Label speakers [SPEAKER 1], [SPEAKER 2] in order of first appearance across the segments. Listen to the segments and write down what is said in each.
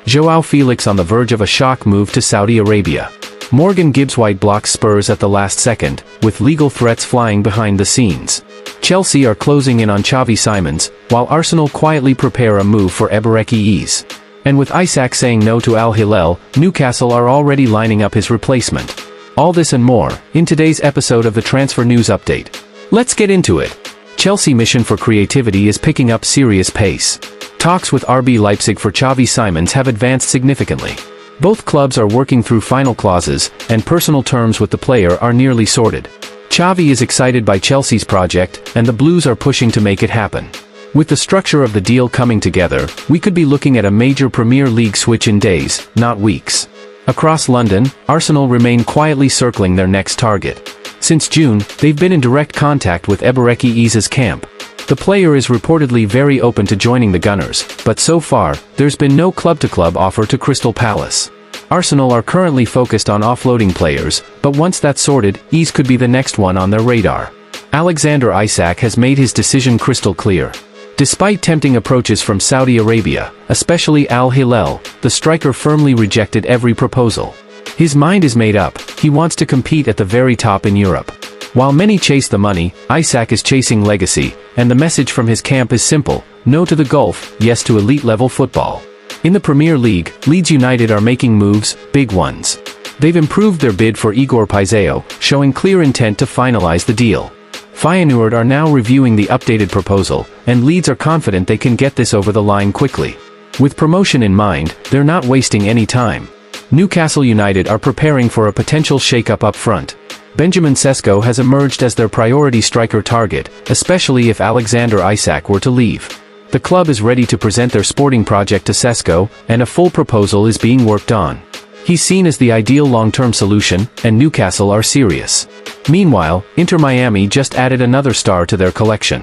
[SPEAKER 1] João Félix on the verge of a shock move to Saudi Arabia. Morgan Gibbs-White blocks Spurs at the last second, with legal threats flying behind the scenes. Chelsea are closing in on Xavi Simons, while Arsenal quietly prepare a move for Eberechi. And with Isac saying no to Al Hilal, Newcastle are already lining up his replacement. All this and more, in today's episode of the Transfer News Update. Let's get into it. Chelsea mission for creativity is picking up serious pace. Talks with RB Leipzig for Xavi Simons have advanced significantly. Both clubs are working through final clauses, and personal terms with the player are nearly sorted. Xavi is excited by Chelsea's project, and the Blues are pushing to make it happen. With the structure of the deal coming together, we could be looking at a major Premier League switch in days, not weeks. Across London, Arsenal remain quietly circling their next target. Since June, they've been in direct contact with Eberechi's camp. The player is reportedly very open to joining the Gunners, but so far, there's been no club-to-club offer to Crystal Palace. Arsenal are currently focused on offloading players, but once that's sorted, Eze could be the next one on their radar. Alexander Isak has made his decision crystal clear. Despite tempting approaches from Saudi Arabia, especially Al Hilal, the striker firmly rejected every proposal. His mind is made up, he wants to compete at the very top in Europe. While many chase the money, Isac is chasing legacy, and the message from his camp is simple: no to the Gulf, yes to elite-level football. In the Premier League, Leeds United are making moves, big ones. They've improved their bid for Igor Paisao, showing clear intent to finalize the deal. Feyenoord are now reviewing the updated proposal, and Leeds are confident they can get this over the line quickly. With promotion in mind, they're not wasting any time. Newcastle United are preparing for a potential shake-up up front. Benjamin Sesko has emerged as their priority striker target, especially if Alexander Isak were to leave. The club is ready to present their sporting project to Sesko, and a full proposal is being worked on. He's seen as the ideal long-term solution, and Newcastle are serious. Meanwhile, Inter Miami just added another star to their collection.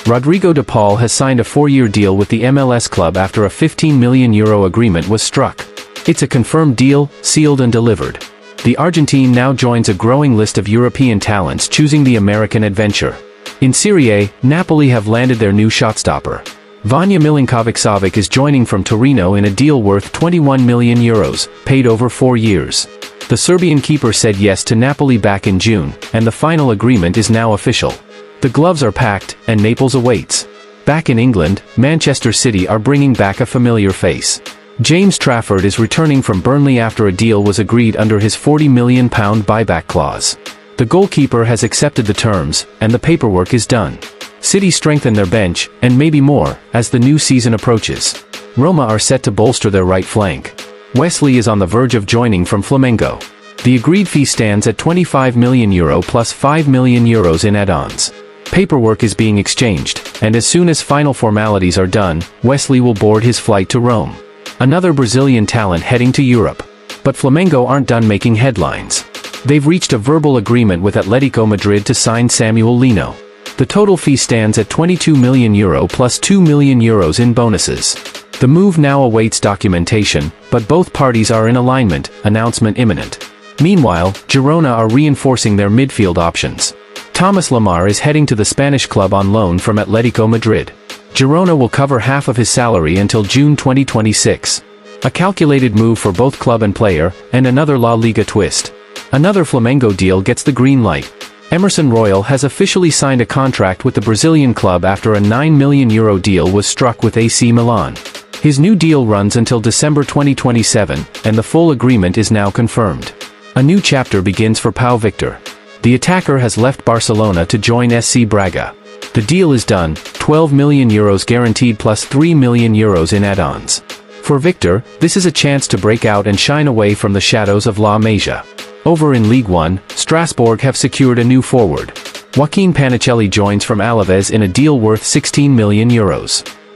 [SPEAKER 1] Rodrigo de Paul has signed a 4-year deal with the MLS club after a €15 million agreement was struck. It's a confirmed deal, sealed and delivered. The Argentine now joins a growing list of European talents choosing the American adventure. In Serie, Napoli have landed their new shotstopper. Vanja Milinkovic-Savic is joining from Torino in a deal worth €21 million, paid over 4 years. The Serbian keeper said yes to Napoli back in June, and the final agreement is now official. The gloves are packed, and Naples awaits. Back in England, Manchester City are bringing back a familiar face. James Trafford is returning from Burnley after a deal was agreed under his £40 million buyback clause. The goalkeeper has accepted the terms, and the paperwork is done. City strengthen their bench, and maybe more, as the new season approaches. Roma are set to bolster their right flank. Wesley is on the verge of joining from Flamengo. The agreed fee stands at €25 million plus €5 million in add-ons. Paperwork is being exchanged, and as soon as final formalities are done, Wesley will board his flight to Rome. Another Brazilian talent heading to Europe. But Flamengo aren't done making headlines. They've reached a verbal agreement with Atletico Madrid to sign Samuel Lino. The total fee stands at €22 million plus €2 million in bonuses. The move now awaits documentation, but both parties are in alignment, announcement imminent. Meanwhile, Girona are reinforcing their midfield options. Thomas Lemar is heading to the Spanish club on loan from Atletico Madrid. Girona will cover half of his salary until June 2026. A calculated move for both club and player, and another La Liga twist. Another Flamengo deal gets the green light. Emerson Royal has officially signed a contract with the Brazilian club after a €9 million deal was struck with AC Milan. His new deal runs until December 2027, and the full agreement is now confirmed. A new chapter begins for Pau Victor. The attacker has left Barcelona to join SC Braga. The deal is done, €12 million guaranteed plus €3 million in add-ons. For Victor, this is a chance to break out and shine away from the shadows of La Masia. Over in League One, Strasbourg have secured a new forward. Joaquin Panicelli joins from Alaves in a deal worth €16 million.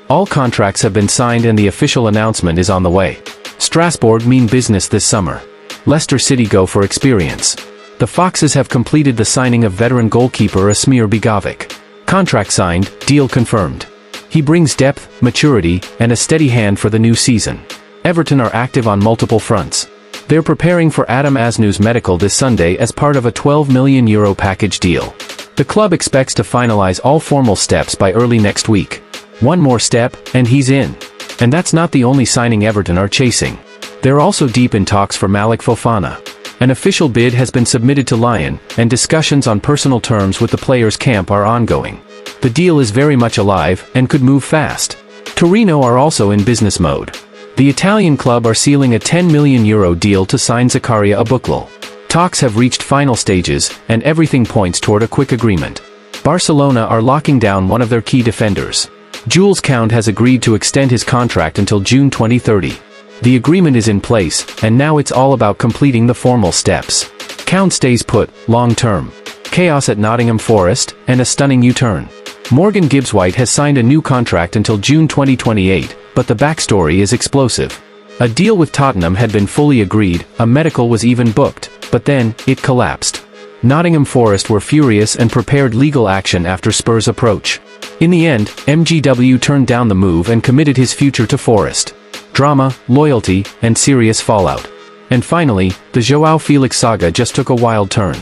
[SPEAKER 1] All contracts have been signed and the official announcement is on the way. Strasbourg mean business this summer. Leicester City go for experience. The Foxes have completed the signing of veteran goalkeeper Asmir Begovic. Contract signed, deal confirmed. He brings depth, maturity, and a steady hand for the new season. Everton are active on multiple fronts. They're preparing for Adam Asnou's medical this Sunday as part of a €12 million package deal. The club expects to finalize all formal steps by early next week. One more step, and he's in. And that's not the only signing Everton are chasing. They're also deep in talks for Malik Fofana. An official bid has been submitted to Lyon, and discussions on personal terms with the players' camp are ongoing. The deal is very much alive, and could move fast. Torino are also in business mode. The Italian club are sealing a €10 million deal to sign Zakaria Abuklal. Talks have reached final stages, and everything points toward a quick agreement. Barcelona are locking down one of their key defenders. Jules Kounde has agreed to extend his contract until June 2030. The agreement is in place, and now it's all about completing the formal steps. Kounde stays put, long-term. Chaos at Nottingham Forest, and a stunning U-turn. Morgan Gibbs-White has signed a new contract until June 2028, but the backstory is explosive. A deal with Tottenham had been fully agreed, a medical was even booked, but then, it collapsed. Nottingham Forest were furious and prepared legal action after Spurs' approach. In the end, MGW turned down the move and committed his future to Forest. Drama, loyalty, and serious fallout. And finally, the João Félix saga just took a wild turn.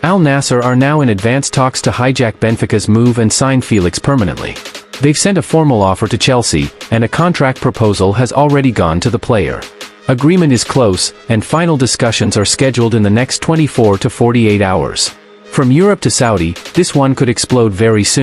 [SPEAKER 1] Al-Nassr are now in advanced talks to hijack Benfica's move and sign Felix permanently. They've sent a formal offer to Chelsea, and a contract proposal has already gone to the player. Agreement is close, and final discussions are scheduled in the next 24 to 48 hours. From Europe to Saudi, this one could explode very soon.